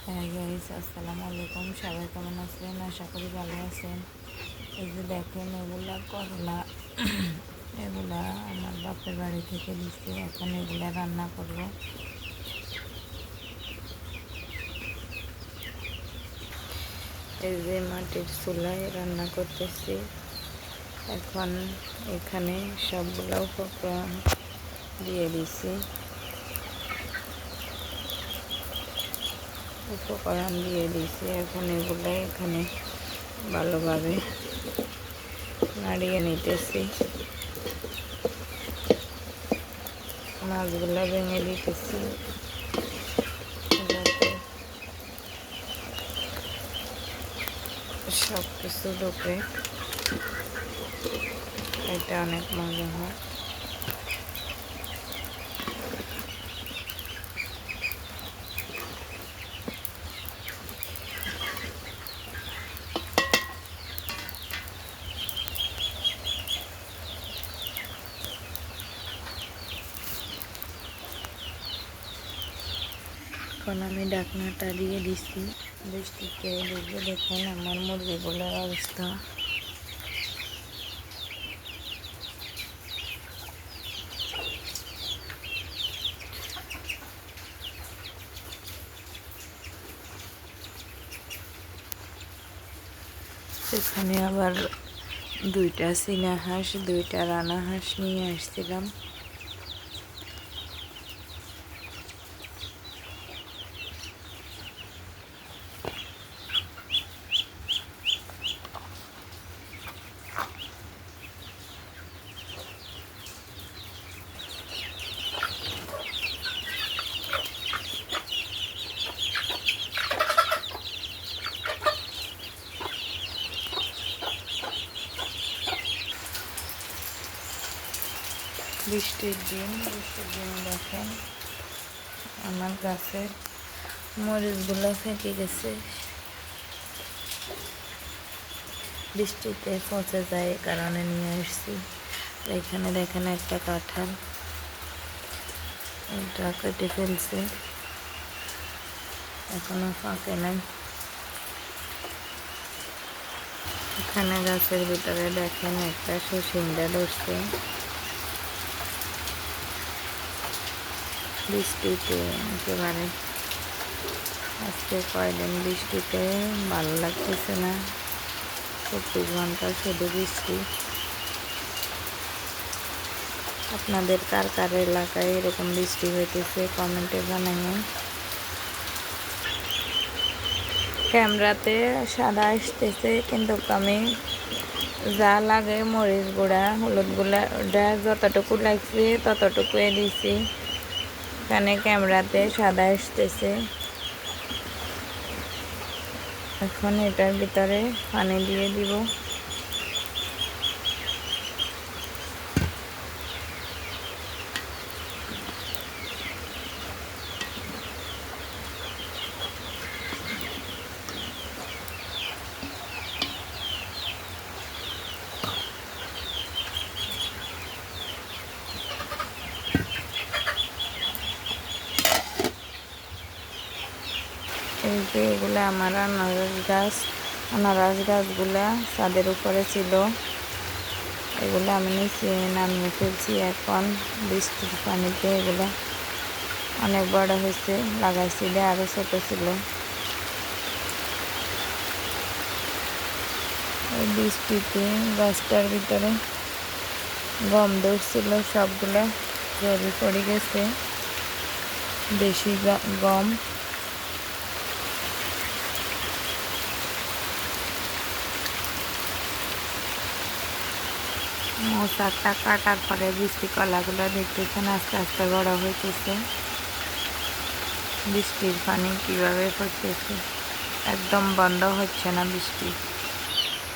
হ্যাঁ গাইস, আসসালামু আলাইকুম। সবাই কেমন আছেন? আশা করি ভালো আছেন। এই যে দেখেন, এগুলা করলা এগুলা আমার বাপের বাড়ি থেকে দিচ্ছে। এখন এগুলা রান্না করব। এই যে মাটির চুলায় রান্না করতেছি। এখন এখানে সবগুলা উপকরণ দিয়ে দিছি। এখন এগুলো এখানে ভালোভাবে নাড়িয়ে নিতেছি। মাছগুলা ভেঙে দিতেছি যাতে সব কিছু ঢোকে। এটা অনেক মজা হয়। এখন আমি ঢাকনাটা দিয়ে দিচ্ছি। বৃষ্টিতে ডুবে দেখেন আমার মুরগিগুলোর অবস্থা। এখানে আবার 2টা চীনা হাঁস, 2টা রানা হাঁস নিয়ে আসছিলাম। বৃষ্টির দিন দেখেন আমার গাছের মরিচগুলো ফেঁকে গেছে। বৃষ্টিতে পচে যায়, এই কারণে নিয়ে আসছি। এখানে দেখেন একটা কাঁঠাল, এটা কেটে ফেলছে, এখনো ফাঁকে নাই। এখানে গাছের ভিতরে দেখেন একটা সসিন্দা ধরছে। বৃষ্টিতে একেবারে আজকে কয়দিন বৃষ্টিতে ভালো লাগতেছে না। 24 ঘন্টা শুধু বৃষ্টি। আপনাদের কার কার এলাকায় এরকম বৃষ্টি হইতেছে কমেন্টে জানাবেন। ক্যামেরাতে সাদা আসতেছে, কিন্তু আমি যা লাগে মরিচ গুঁড়া, হলুদ গুঁড়া যতটুকু লাগছে ততটুকু দিছি। এখানে ক্যামেরাতে সাদা আসতেছে। এখন এটার ভিতরে পানি দিয়ে দিব। এই যে এগুলো আমার আনারস গাছগুলা ছাদের উপরে ছিল। এগুলো আমি নিচে নামিয়ে ফেলছি। এখন বৃষ্টির পানিতে এগুলো অনেক বড় হয়েছে। লাগাইছিলে আরও ছোট ছিল। এই বৃষ্টিতে গাছটার ভিতরে গম ধরছিল, সবগুলো জড়ি পড়ে গেছে। দেশি গম। মশারটা কাটার পরে বৃষ্টি কলাগুলো দেখতেছেন আস্তে আস্তে বড় হইতেছে। বৃষ্টির পানি কিভাবে পড়তেছে, একদম বন্ধ হচ্ছে না বৃষ্টি।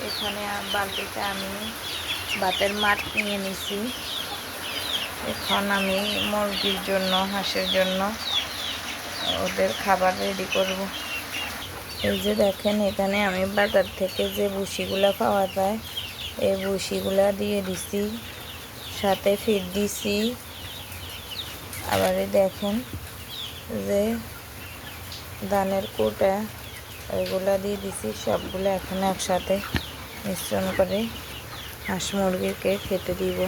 এখানে বালতিতে আমি ভাতের মাঠ নিয়ে নিছি। এখন আমি মুরগির জন্য, হাঁসের জন্য ওদের খাবার রেডি করব। এই যে দেখেন, এখানে আমি বাজার থেকে যে ভুসিগুলা পাওয়া যায় এই ভুসিগুলা দিয়ে দিছি, সাথে ফিড দিছি। আবার দেখেন যে ধানের কুটা ওইগুলা দিয়ে দিছি, সবগুলো এখন একসাথে মিশ্রণ করে হাঁস মুরগিকে খেতে দিব।